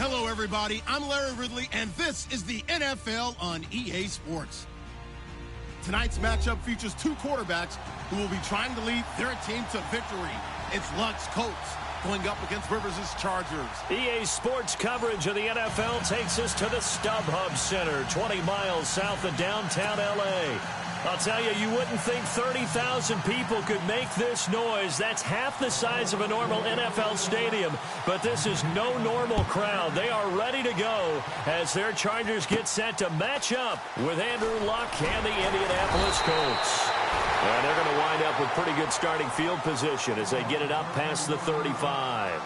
Hello, everybody. I'm Larry Ridley, and this is the NFL on EA Sports. Tonight's matchup features two quarterbacks who will be trying to lead their team to victory. It's Luck's Colts going up against Rivers' Chargers. EA Sports coverage of the NFL takes us to the StubHub Center, 20 miles south of downtown L.A. I'll tell you, you wouldn't think 30,000 people could make this noise. That's half the size of a normal NFL stadium. But this is no normal crowd. They are ready to go as their Chargers get set to match up with Andrew Luck and the Indianapolis Colts. And they're going to wind up with pretty good starting field position as they get it up past the 35.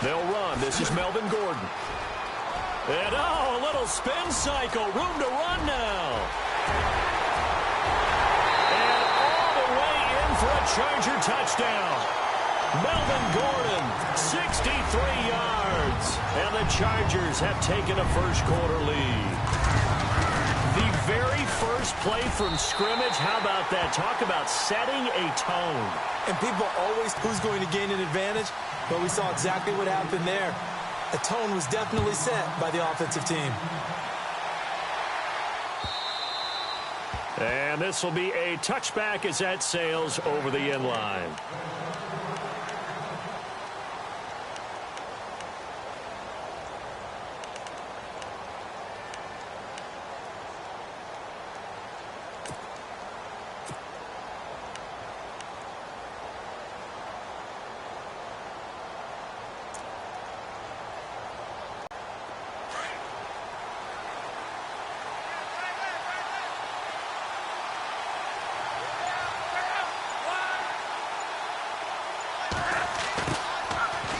They'll run. This is Melvin Gordon. And, oh, a little spin cycle. Room to run now. And all the way in for a Charger touchdown. Melvin Gordon, 63 yards. And the Chargers have taken a first-quarter lead. The very first play from scrimmage, how about that? Talk about setting a tone. And people always, who's going to gain an advantage? But we saw exactly what happened there. The tone was definitely set by the offensive team. And this will be a touchback as that sails over the end line.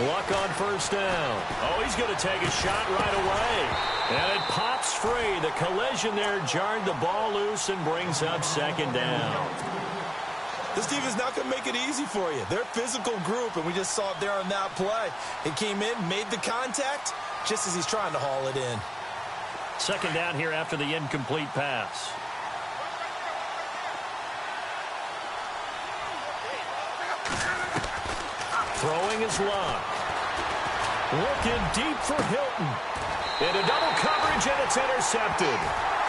Luck on first down. Oh, he's going to take a shot right away. And it pops free. The collision there jarred the ball loose and brings up second down. This team is not going to make it easy for you. They're a physical group, and we just saw it there on that play. It came in, made the contact, just as he's trying to haul it in. Second down here after the incomplete pass. Throwing his Luck. Looking deep for Hilton. Into double coverage, and it's intercepted.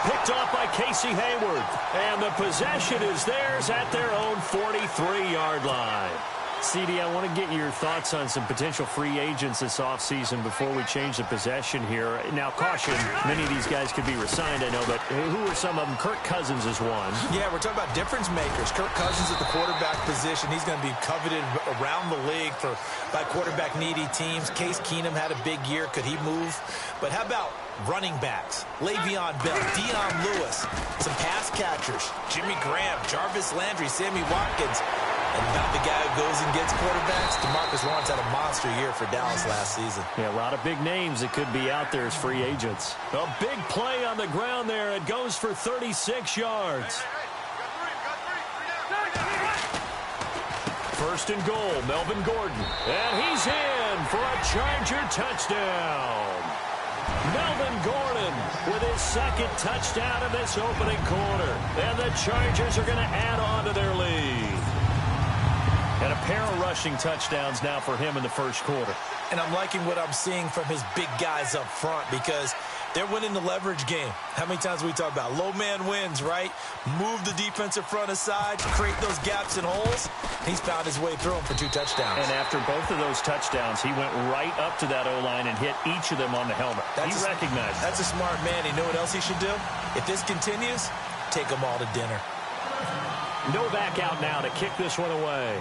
Picked off by Casey Hayward. And the possession is theirs at their own 43-yard line. CD, I want to get your thoughts on some potential free agents this offseason before we change the possession here. Now, caution, many of these guys could be resigned, I know, but who are some of them? Kirk Cousins is one. Yeah, we're talking about difference makers. Kirk Cousins at the quarterback position. He's going to be coveted around the league by quarterback-needy teams. Case Keenum had a big year. Could he move? But how about running backs? Le'Veon Bell, Dion Lewis, some pass catchers, Jimmy Graham, Jarvis Landry, Sammy Watkins. And not the guy who goes and gets quarterbacks. DeMarcus Lawrence had a monster year for Dallas last season. Yeah, a lot of big names that could be out there as free agents. A big play on the ground there. It goes for 36 yards. First and goal, Melvin Gordon. And he's in for a Charger touchdown. Melvin Gordon with his second touchdown of this opening quarter. And the Chargers are going to add on to their lead. And a pair of rushing touchdowns now for him in the first quarter. And I'm liking what I'm seeing from his big guys up front because they're winning the leverage game. How many times we talk about low man wins, right? Move the defensive front aside, create those gaps and holes. He's found his way through them for 2 touchdowns. And after both of those touchdowns, he went right up to that O-line and hit each of them on the helmet. He recognized it. That's a smart man. You know what else he should do? If this continues, take them all to dinner. Novak out now to kick this one away.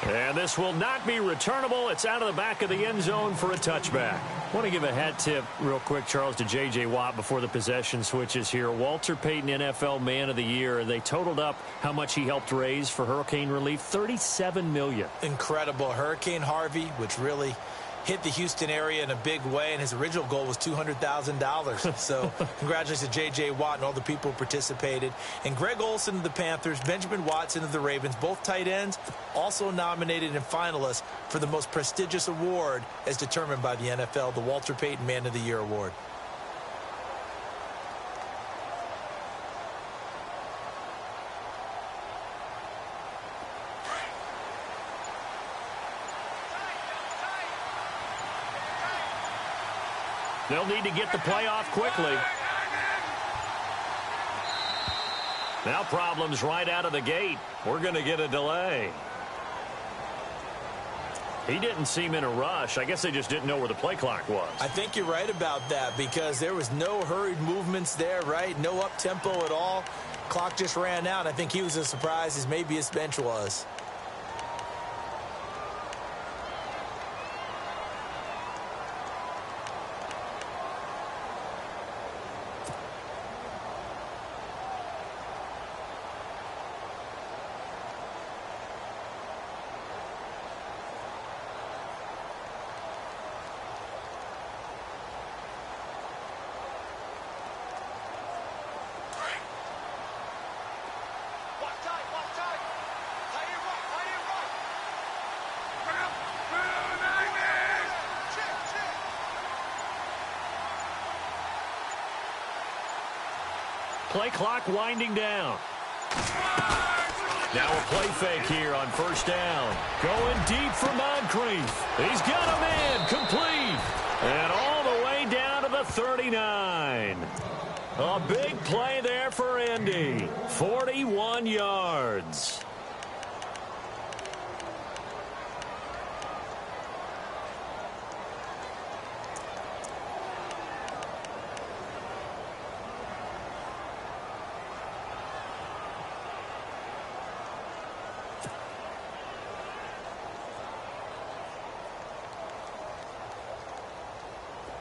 And this will not be returnable. It's out of the back of the end zone for a touchback. I want to give a hat tip real quick, Charles, to J.J. Watt before the possession switches here. Walter Payton, NFL Man of the Year. They totaled up how much he helped raise for hurricane relief, $37 million. Incredible. Hurricane Harvey, which really hit the Houston area in a big way, and his original goal was $200,000. So congratulations to J.J. Watt and all the people who participated. And Greg Olsen of the Panthers, Benjamin Watson of the Ravens, both tight ends, also nominated and finalists for the most prestigious award as determined by the NFL, the Walter Payton Man of the Year Award. They'll need to get the play off quickly. Now problems right out of the gate. We're going to get a delay. He didn't seem in a rush. I guess they just didn't know where the play clock was. I think you're right about that because there was no hurried movements there, right? No up-tempo at all. Clock just ran out. I think he was as surprised as maybe his bench was. Play clock winding down. Now a play fake here on first down. Going deep for Moncrief. He's got him in. Complete. And all the way down to the 39. A big play there for Indy. 41 yards.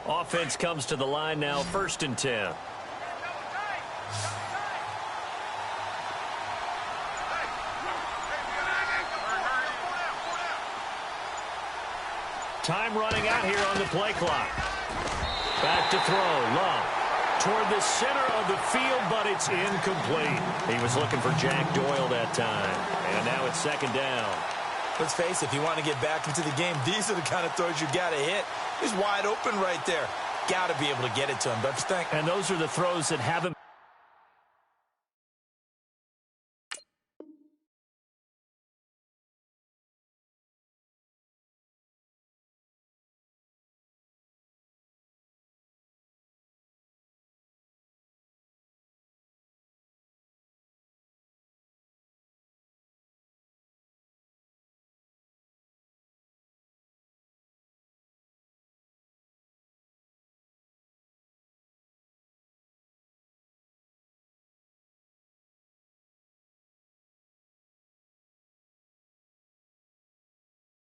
Offense comes to the line now, 1st and 10. Time running out here on the play clock. Back to throw. Love toward the center of the field, but it's incomplete. He was looking for Jack Doyle that time. And now it's 2nd down. Let's face it, if you want to get back into the game, these are the kind of throws you got to hit. He's wide open right there. Got to be able to get it to him, don't you think? And those are the throws that haven't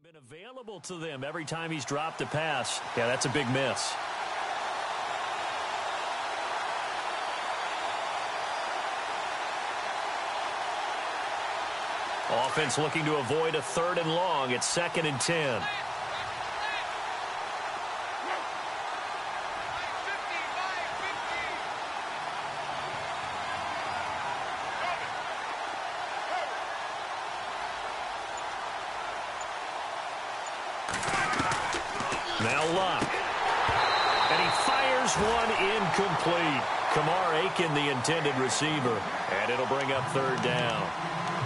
been available to them every time he's dropped a pass. Yeah, that's a big miss. Offense looking to avoid a 3rd and long. It's 2nd and 10. Now Luck. And he fires one incomplete. Kamar Aiken, the intended receiver. And it'll bring up 3rd down.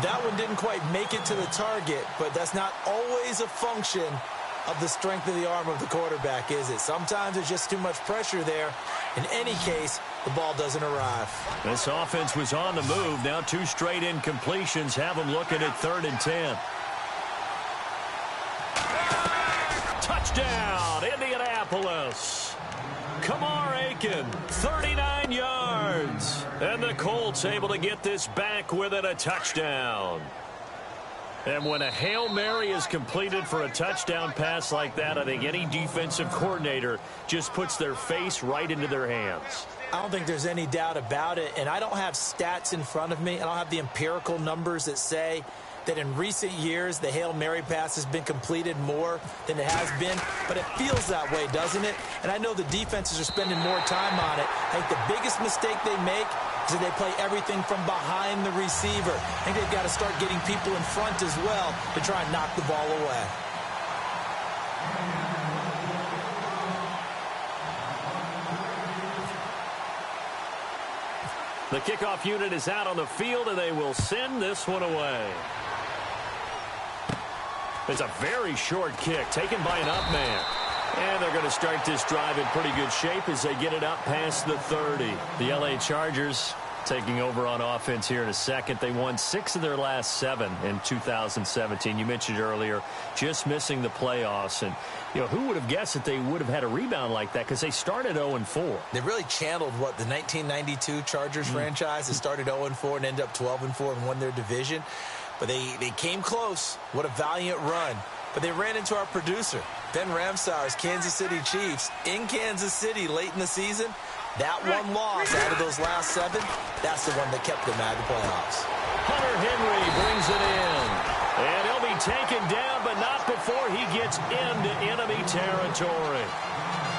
That one didn't quite make it to the target, but that's not always a function of the strength of the arm of the quarterback, is it? Sometimes there's just too much pressure there. In any case, the ball doesn't arrive. This offense was on the move. Now 2 straight incompletions have them looking at 3rd and 10. Touchdown, Indianapolis. Kamar Aiken, 39 yards. And the Colts able to get this back within a touchdown. And when a Hail Mary is completed for a touchdown pass like that, I think any defensive coordinator just puts their face right into their hands. I don't think there's any doubt about it. And I don't have stats in front of me. I don't have the empirical numbers that say that in recent years, the Hail Mary pass has been completed more than it has been, but it feels that way, doesn't it? And I know the defenses are spending more time on it. I think the biggest mistake they make is that they play everything from behind the receiver. I think they've got to start getting people in front as well to try and knock the ball away. The kickoff unit is out on the field, and they will send this one away. It's a very short kick taken by an up man. And they're going to start this drive in pretty good shape as they get it up past the 30. The LA Chargers taking over on offense here in a second. They won 6 of their last 7 in 2017. You mentioned earlier just missing the playoffs. And, you know, who would have guessed that they would have had a rebound like that, because they started 0-4. They really channeled what the 1992 Chargers franchise that started 0-4 and ended up 12-4 and won their division. But they came close. What a valiant run. But they ran into our producer, Ben Ramsauer's Kansas City Chiefs in Kansas City late in the season. That one loss out of those last 7, that's the one that kept them out of the playoffs. Hunter Henry brings it in. And he'll be taken down, but not before he gets into enemy territory.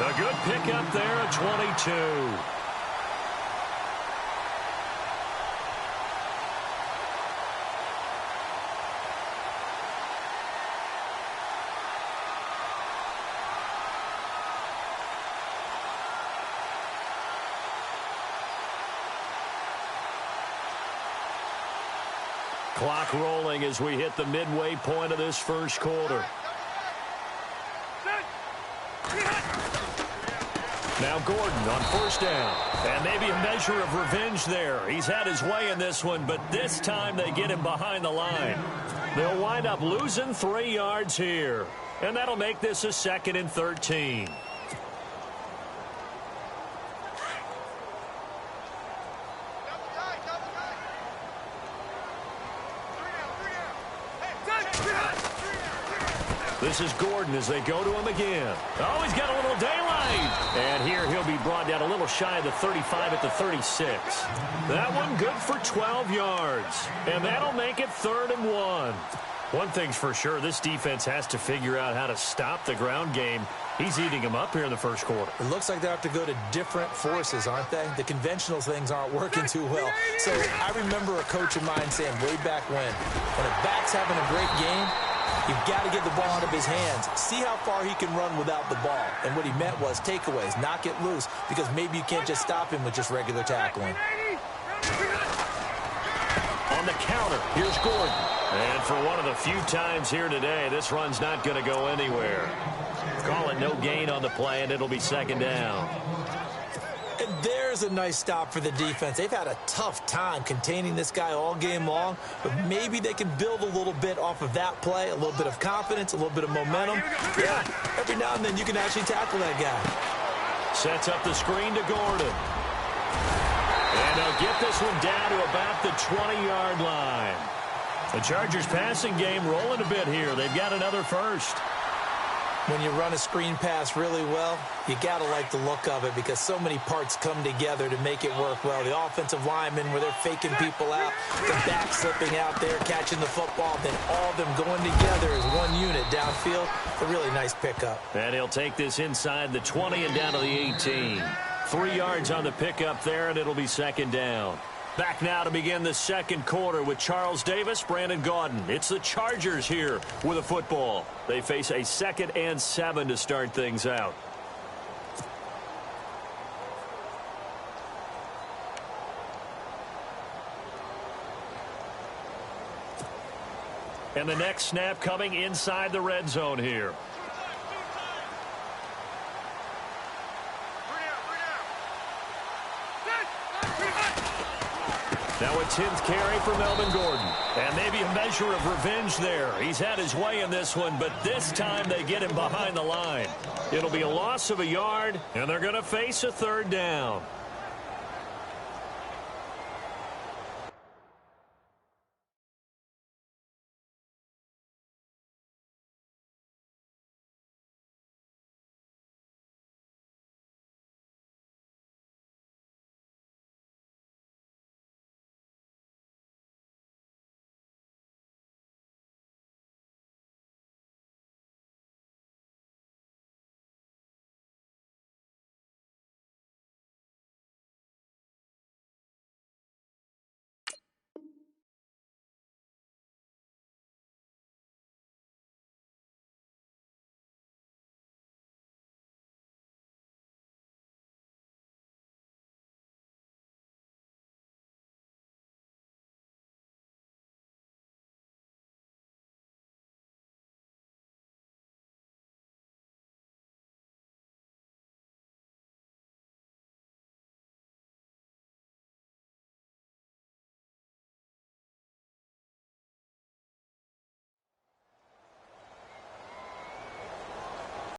A good pickup there at 22. Clock rolling as we hit the midway point of this first quarter. Now Gordon on first down. And maybe a measure of revenge there. He's had his way in this one, but this time they get him behind the line. They'll wind up losing 3 yards here. And that'll make this a 2nd and 13. This is Gordon as they go to him again. Oh, he's got a little daylight. And here he'll be brought down a little shy of the 35 at the 36. That one good for 12 yards. And that'll make it 3rd and 1. One thing's for sure, this defense has to figure out how to stop the ground game. He's eating them up here in the first quarter. It looks like they have to go to different forces, aren't they? The conventional things aren't working too well. So I remember a coach of mine saying way back when a back's having a great game, you've got to get the ball out of his hands. See how far he can run without the ball. And what he meant was takeaways, knock it loose, because maybe you can't just stop him with just regular tackling. On the counter, here's Gordon. And for one of the few times here today, this run's not going to go anywhere. Call it no gain on the play, and it'll be 2nd down. And there's a nice stop for the defense. They've had a tough time containing this guy all game long, but maybe they can build a little bit off of that play, a little bit of confidence, a little bit of momentum. Yeah, every now and then you can actually tackle that guy. Sets up the screen to Gordon. And they'll get this one down to about the 20-yard line. The Chargers passing game rolling a bit here. They've got another first. When you run a screen pass really well, you got to like the look of it because so many parts come together to make it work well. The offensive linemen where they're faking people out, the back slipping out there, catching the football, then all of them going together as one unit downfield. A really nice pickup. And he'll take this inside the 20 and down to the 18. 3 yards on the pickup there, and it'll be 2nd down. Back now to begin the second quarter with Charles Davis, Brandon Gaudin. It's the Chargers here with a football. They face a 2nd and 7 to start things out. And the next snap coming inside the red zone here. Now a 10th carry for Melvin Gordon. And maybe a measure of revenge there. He's had his way in this one, but this time they get him behind the line. It'll be a loss of a yard, and they're going to face a 3rd down.